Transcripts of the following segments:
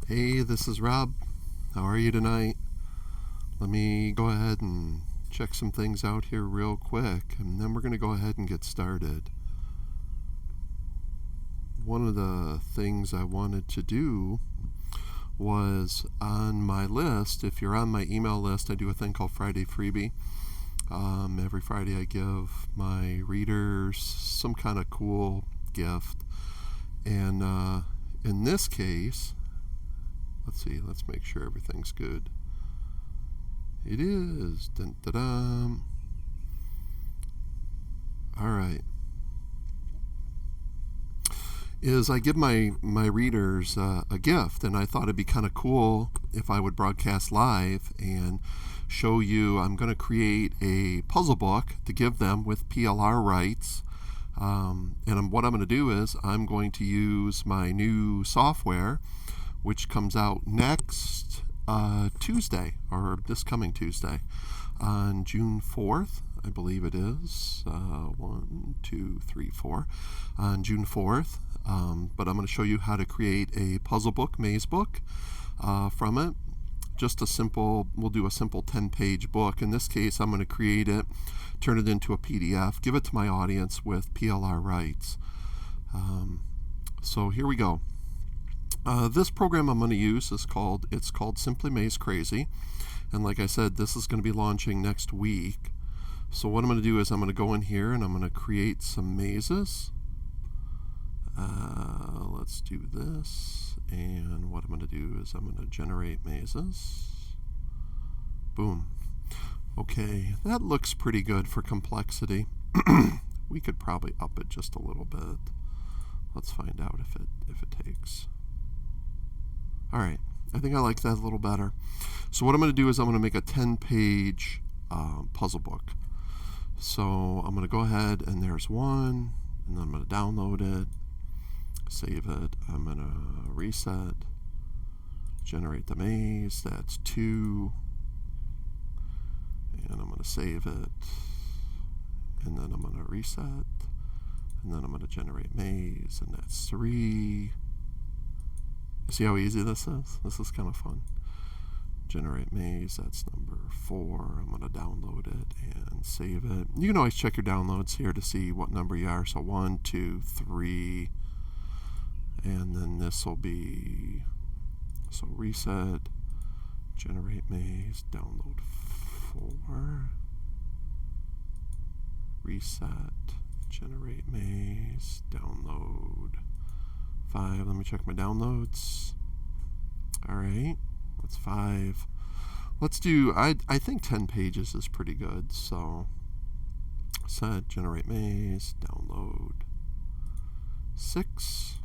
Hey, this is Rob. How are you tonight? Let me go ahead and check some things out here real quick, and then we're going to go ahead and get started. One of the things I wanted to do was on my list. If you're on my email list, I do a thing called Friday Freebie. Every Friday I give my readers some kind of cool gift. And in this case, let's make sure everything's good. It is. Dun, dun, dun. All right. Is I give my readers a gift, and I thought it'd be kind of cool if I would broadcast live and show you. I'm going to create a puzzle book to give them with PLR rights. And what I'm going to do is I'm going to use my new software, which comes out next Tuesday, or this coming Tuesday, on June 4th, I believe it is. 1, 2, 3, 4. On June 4th. But I'm going to show you how to create a puzzle book, maze book, from it. Just we'll do a simple 10-page book. In this case, I'm going to create it, turn it into a PDF, give it to my audience with PLR rights. So here we go. This program I'm going to use is called Simply Maze Crazy, and like I said, this is going to be launching next week. So what I'm going to do is I'm going to go in here and I'm going to create some mazes. Let's do this, and what I'm going to do is I'm going to generate mazes. Boom. Okay, that looks pretty good for complexity. We could probably up it just a little bit. Let's find out if it takes. All right, I think I like that a little better. So what I'm going to do is I'm going to make a 10-page puzzle book. So I'm going to go ahead, and there's one, and then I'm going to download it, save it. I'm going to reset, generate the maze. That's 2, and I'm going to save it, and then I'm going to reset, and then I'm going to generate maze, and that's 3. See how easy this is? This is kind of fun. Generate maze, that's number 4. I'm going to download it and save it. You can always check your downloads here to see what number you are. So 1, 2, 3, and then this will be, so reset, generate maze, download 4, reset, generate maze, download 5. Let me check my downloads. All right, that's 5. Let's do, I think 10 pages is pretty good. So set, generate maze, download 6,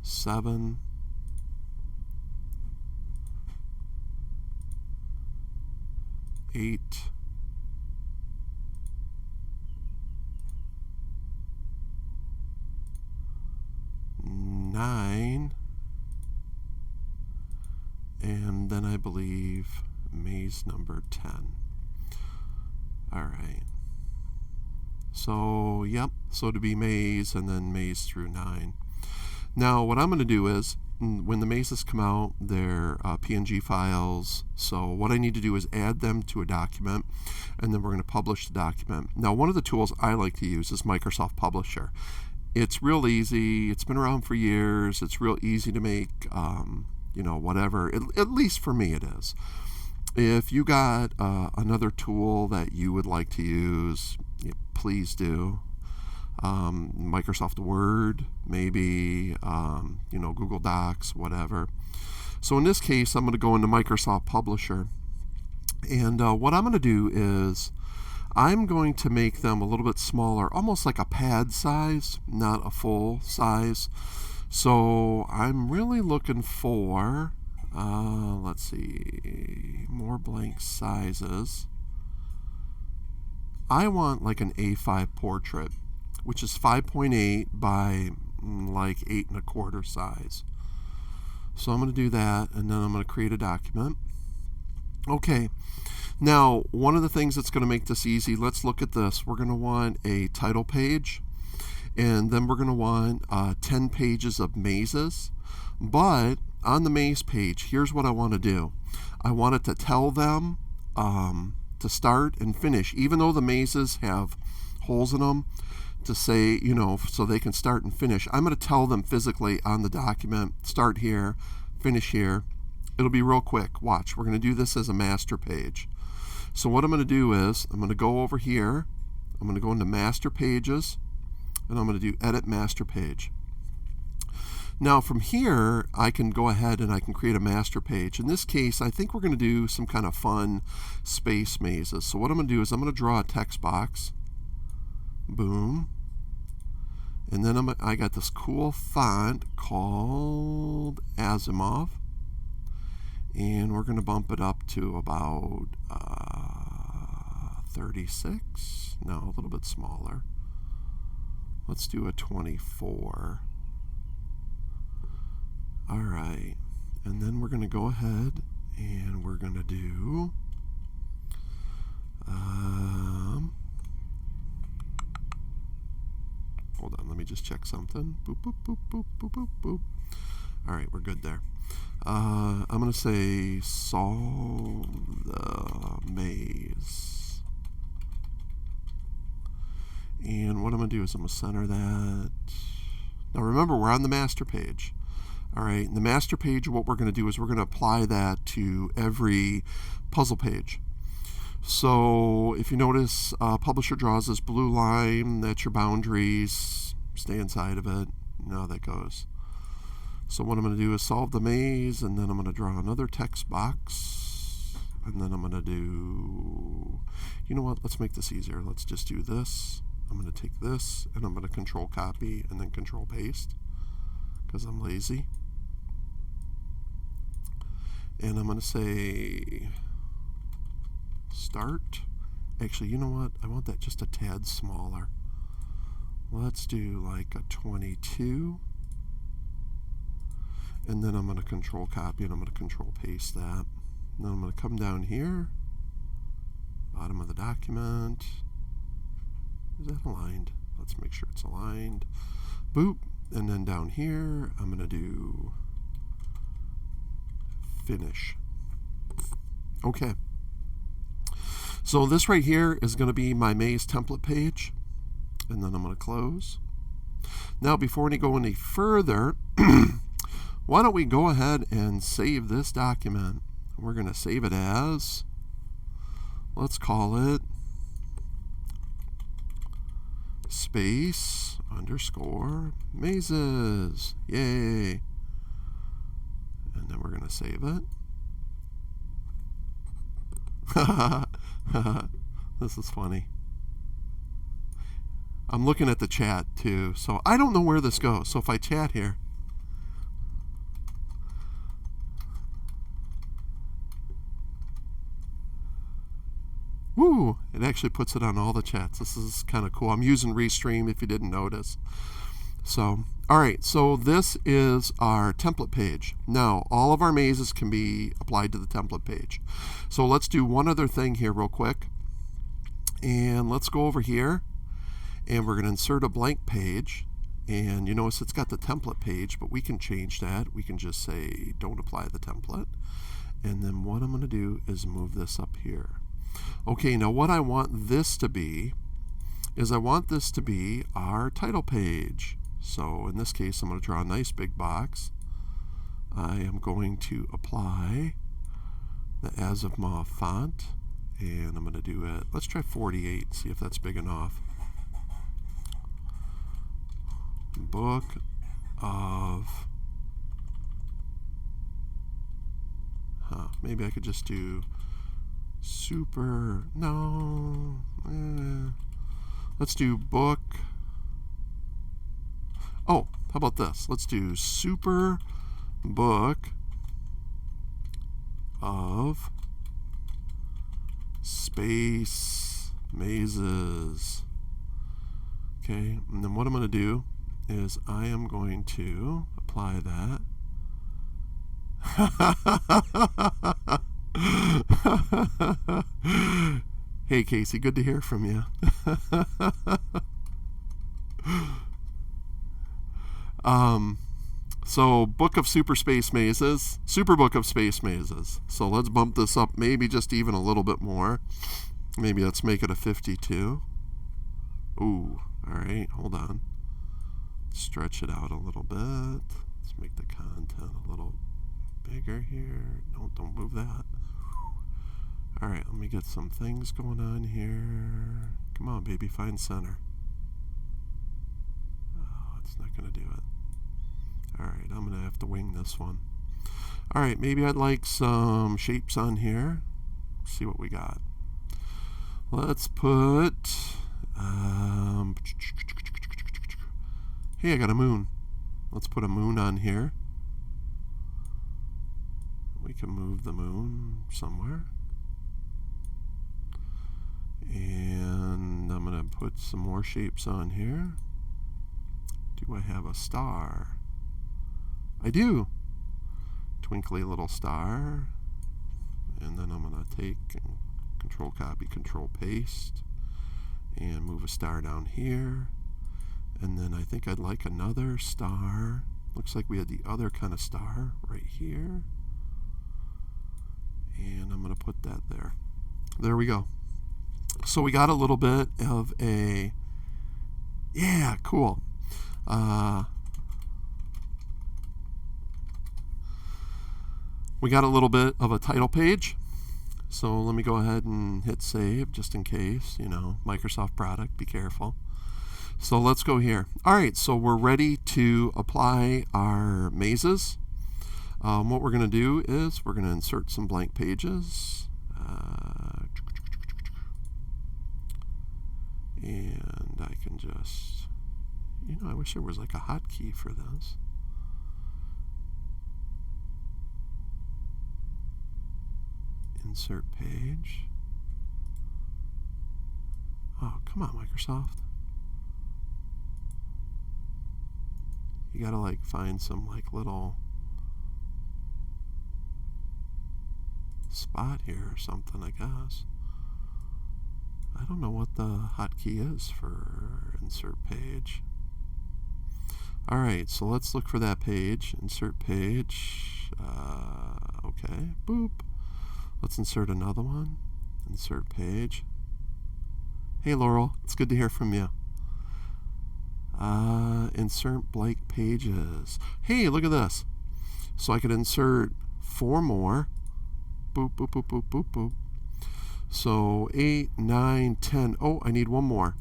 7, 8, 9, and then I believe maze number 10. All right. So, yep, so to be maze, and then maze through 9. Now, what I'm going to do is, when the mazes come out, they're PNG files. So what I need to do is add them to a document, and then we're going to publish the document. Now, one of the tools I like to use is Microsoft Publisher. It's real easy. It's been around for years. It's real easy to make, whatever. At least for me it is. If you got another tool that you would like to use, please do. Microsoft Word, maybe, Google Docs, whatever. So in this case, I'm going to go into Microsoft Publisher. And what I'm going to do is I'm going to make them a little bit smaller, almost like a pad size, not a full size. So I'm really looking for, let's see, more blank sizes. I want like an A5 portrait, which is 5.8 by like 8 1/4 size. So I'm going to do that, and then I'm going to create a document. Okay, now one of the things that's going to make this easy, let's look at this. We're going to want a title page, And then we're going to want 10 pages of mazes. But on the maze page, here's what I want to do. I want it to tell them to start and finish, even though the mazes have holes in them, to say, you know, so they can start and finish. I'm going to tell them physically on the document, start here, finish here. It'll be real quick. Watch. We're going to do this as a master page. So what I'm going to do is I'm going to go over here. I'm going to go into master pages, and I'm going to do edit master page. Now from here, I can go ahead and I can create a master page. In this case, I think we're going to do some kind of fun space mazes. So what I'm going to do is I'm going to draw a text box. Boom. And then I got this cool font called Asimov. And we're going to bump it up to about 36. No, a little bit smaller. Let's do a 24. All right. And then we're going to go ahead and we're going to do hold on, let me just check something. Boop, boop, boop, boop, boop, boop, boop. All right, we're good there. I'm going to say solve the maze. And what I'm going to do is I'm going to center that. Now remember, we're on the master page. All right, in the master page, what we're going to do is we're going to apply that to every puzzle page. So if you notice, Publisher draws this blue line. That's your boundaries. Stay inside of it. You know how that goes. So what I'm going to do is solve the maze, and then I'm going to draw another text box. And then I'm going to do, you know what, let's make this easier. Let's just do this. I'm going to take this, and I'm going to control copy, and then control paste, because I'm lazy. And I'm going to say start. Actually, you know what? I want that just a tad smaller. Let's do like a 22. And then I'm going to control copy and I'm going to control paste that. And then I'm going to come down here, bottom of the document. Is that aligned? Let's make sure it's aligned. Boop. And then down here, I'm going to do finish. Okay. So this right here is going to be my maze template page. And then I'm going to close. Now, before we go any further, why don't we go ahead and save this document? We're going to save it as, let's call it space underscore mazes. Yay. And then we're going to save it. This is funny. I'm looking at the chat too, so I don't know where this goes. So if I chat here, woo, it actually puts it on all the chats. This is kind of cool. I'm using Restream if you didn't notice. So, all right, so this is our template page. Now, all of our mazes can be applied to the template page. So let's do one other thing here real quick. And let's go over here, and we're going to insert a blank page. And you notice it's got the template page, but we can change that. We can just say, don't apply the template. And then what I'm going to do is move this up here. Okay, now what I want this to be is I want this to be our title page. So in this case, I'm going to draw a nice big box. I am going to apply the Asimov font, and I'm going to do it. Let's try 48, see if that's big enough. Book of, maybe I could just do super, no, let's do book. Oh, how about this? Let's do super book of space mazes. Okay, and then what I'm going to do is I am going to apply that. Hey Casey, good to hear from you. So Book of Super Space Mazes, Super Book of Space Mazes. So let's bump this up maybe just even a little bit more. Maybe let's make it a 52. Ooh, all right, hold on. Stretch it out a little bit. Let's make the content a little bigger here. No, don't move that. All right, let me get some things going on here. Come on, baby, find center. Oh, it's not going to do it. All right, I'm going to have to wing this one. All right, maybe I'd like some shapes on here. Let's see what we got. Let's put... hey, I got a moon. Let's put a moon on here. We can move the moon somewhere. And I'm going to put some more shapes on here. Do I have a star? I do. Twinkly little star. And then I'm going to take and Control Copy, Control Paste, and move a star down here. And then I think I'd like another star. Looks like we had the other kind of star right here. And I'm going to put that there. There we go. So we got a little bit of a, yeah, cool. We got a little bit of a title page. So let me go ahead and hit save just in case, you know, Microsoft product, be careful. So let's go here. All right, so we're ready to apply our mazes. What we're going to do is we're going to insert some blank pages. And I can just, you know, I wish there was like a hotkey for this. Insert page. Oh, come on, Microsoft. You gotta like find some like little spot here or something, I guess. I don't know what the hotkey is for insert page. All right, so let's look for that page. Insert page. Okay, boop. Let's insert another one. Insert page. Hey, Laurel, it's good to hear from you. Insert blank pages. Hey, look at this. So I could insert 4 more. Boop, boop, boop, boop, boop, boop. So 8, 9, 10. Oh, I need one more.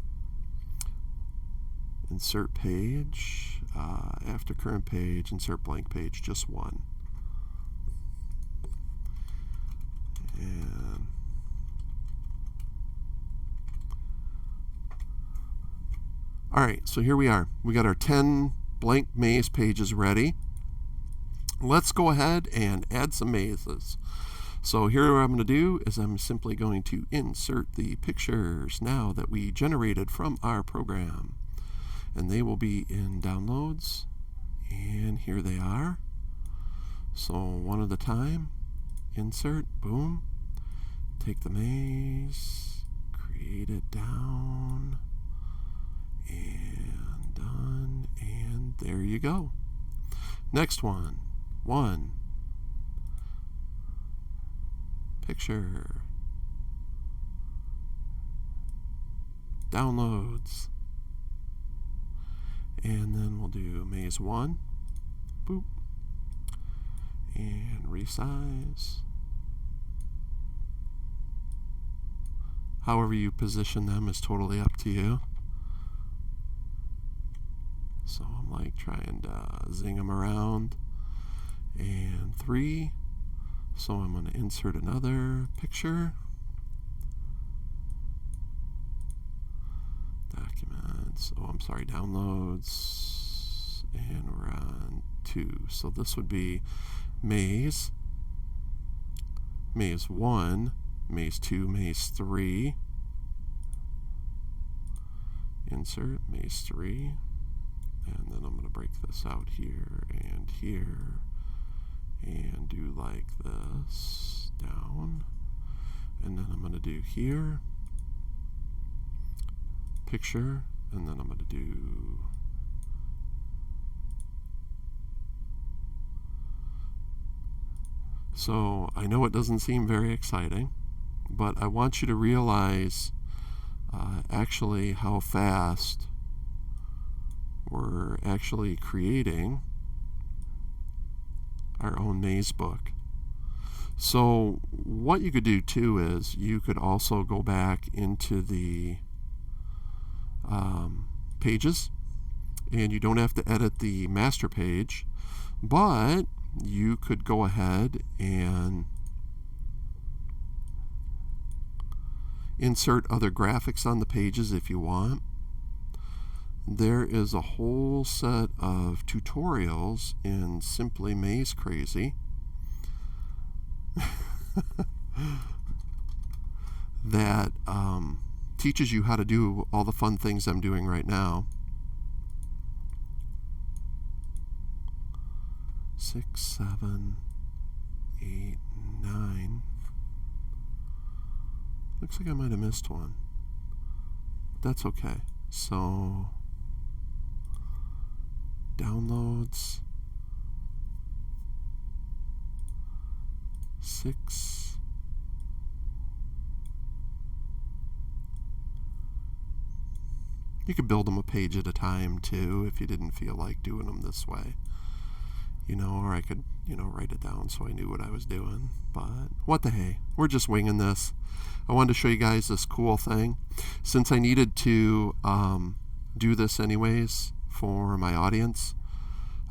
Insert page. After current page, insert blank page, just one. And all right, so here we are. We got our 10 blank maze pages ready. Let's go ahead and add some mazes. So here what I'm going to do is I'm simply going to insert the pictures now that we generated from our program. And they will be in downloads. And here they are. So one at a time. Insert, boom. Take the maze, create it down, and done, and there you go. Next one. Picture. Downloads. And then we'll do maze 1. Boop. And resize. However you position them is totally up to you. So I'm like trying to zing them around. And 3. So I'm going to insert another picture. Documents. Oh, I'm sorry, downloads. And we're on 2. So this would be maze. Maze 1. Maze 2, Maze 3. Insert Maze 3. And then I'm going to break this out here and here. And do like this. Down. And then I'm going to do here. Picture. And then I'm going to do So I know it doesn't seem very exciting, but I want you to realize actually how fast we're actually creating our own maze book. So what you could do too is you could also go back into the pages, and you don't have to edit the master page, but you could go ahead and insert other graphics on the pages if you want. There is a whole set of tutorials in Simply Maze Crazy that teaches you how to do all the fun things I'm doing right now. 6, 7, 8, 9. Looks like I might have missed one. That's okay. So, downloads 6. You could build them a page at a time too if you didn't feel like doing them this way. Or I could, write it down so I knew what I was doing. But what the hey, we're just winging this. I wanted to show you guys this cool thing. Since I needed to do this anyways for my audience,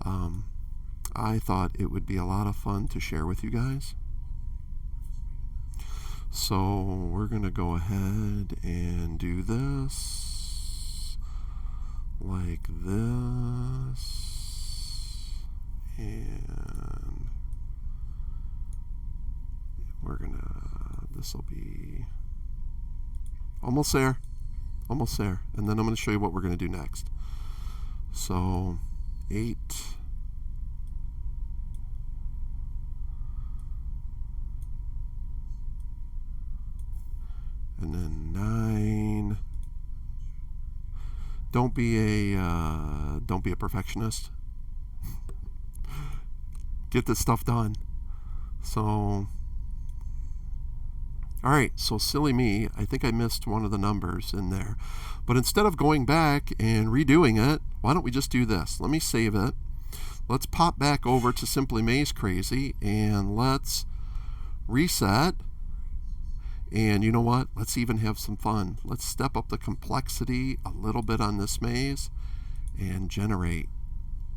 I thought it would be a lot of fun to share with you guys. So we're going to go ahead and do this like this. And we're this will be almost there. And then I'm going to show you what we're going to do next. So 8. And then 9. Don't be a perfectionist. Get this stuff done. So, all right, so silly me, I think I missed one of the numbers in there. But instead of going back and redoing it, why don't we just do this? Let me save it. Let's pop back over to Simply Maze Crazy, and let's reset. And you know what? Let's even have some fun. Let's step up the complexity a little bit on this maze and generate.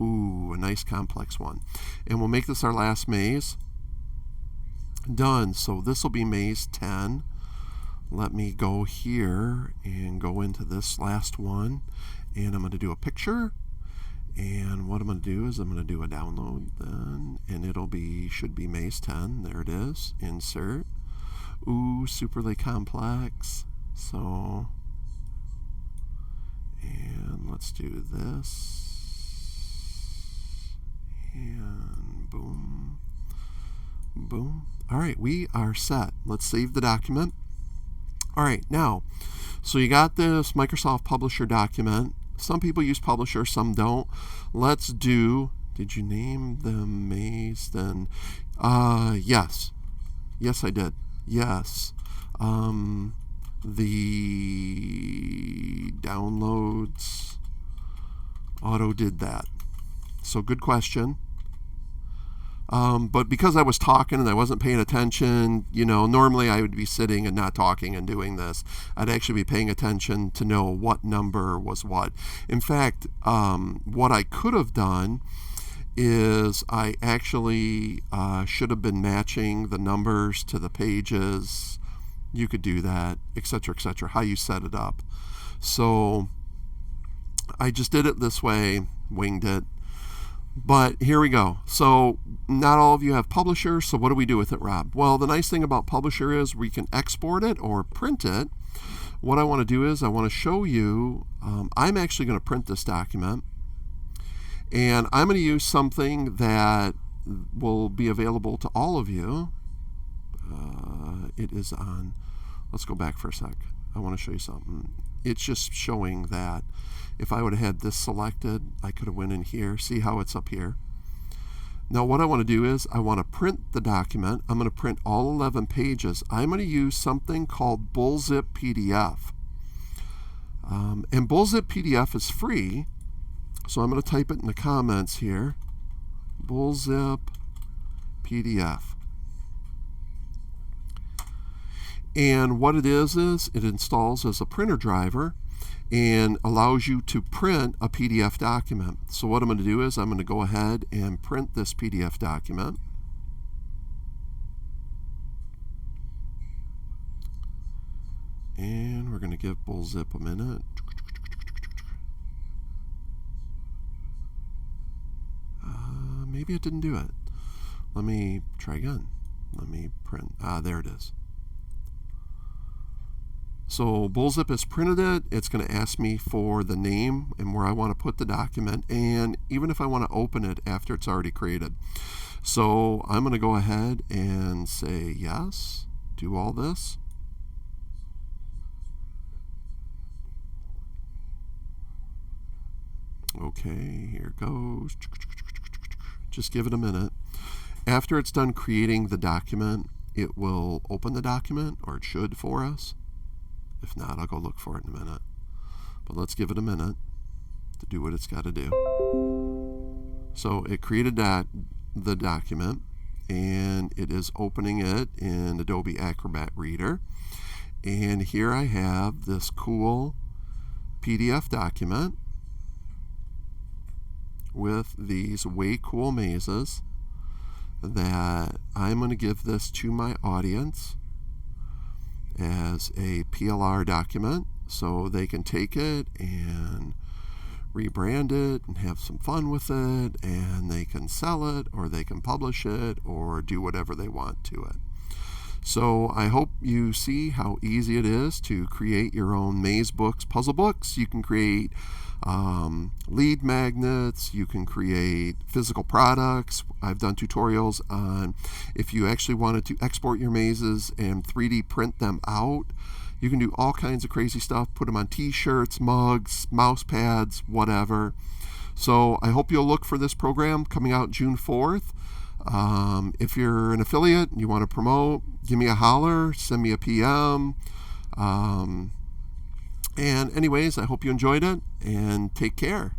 Ooh, a nice complex one. And we'll make this our last maze. Done. So this will be maze 10. Let me go here and go into this last one. And I'm going to do a picture. And what I'm going to do is I'm going to do a download then. And should be maze 10. There it is. Insert. Ooh, superly complex. So, and let's do this. And boom, boom. All right, we are set. Let's save the document. All right, now, so you got this Microsoft Publisher document. Some people use Publisher, some don't. Let's do, did you name the maze then? Yes. Yes, I did. Yes. The downloads auto did that. So good question. But because I was talking and I wasn't paying attention, normally I would be sitting and not talking and doing this. I'd actually be paying attention to know what number was what. In fact, what I could have done is I actually should have been matching the numbers to the pages. You could do that, etc., etc., how you set it up. So I just did it this way, winged it. But here we go. So not all of you have Publisher, so what do we do with it, Rob? Well, the nice thing about Publisher is we can export it or print it. What I want to do is I want to show you, I'm actually going to print this document. And I'm going to use something that will be available to all of you. It is on, let's go back for a sec. I want to show you something. It's just showing that if I would have had this selected, I could have went in here. See how it's up here? Now what I want to do is I want to print the document. I'm going to print all 11 pages. I'm going to use something called Bullzip PDF. And Bullzip PDF is free, so I'm going to type it in the comments here. Bullzip PDF. And what it is it installs as a printer driver and allows you to print a PDF document. So what I'm going to do is I'm going to go ahead and print this PDF document. And we're going to give Bullzip a minute. Maybe it didn't do it. Let me try again. Let me print. There it is. So Bullzip has printed it. It's going to ask me for the name and where I want to put the document, and even if I want to open it after it's already created. So I'm going to go ahead and say yes, do all this. Okay, here it goes. Just give it a minute. After it's done creating the document, it will open the document, or it should for us. If not, I'll go look for it in a minute. But let's give it a minute to do what it's got to do. So it created the document, and it is opening it in Adobe Acrobat Reader. And here I have this cool PDF document with these way cool mazes that I'm going to give this to my audience as a PLR document so they can take it and rebrand it and have some fun with it, and they can sell it or they can publish it or do whatever they want to it. So I hope you see how easy it is to create your own maze books, puzzle books. You can create lead magnets. You can create physical products. I've done tutorials on if you actually wanted to export your mazes and 3D print them out. You can do all kinds of crazy stuff. Put them on t-shirts, mugs, mouse pads, whatever. So I hope you'll look for this program coming out June 4th. If you're an affiliate and you want to promote, give me a holler, send me a PM. And anyways, I hope you enjoyed it, and take care.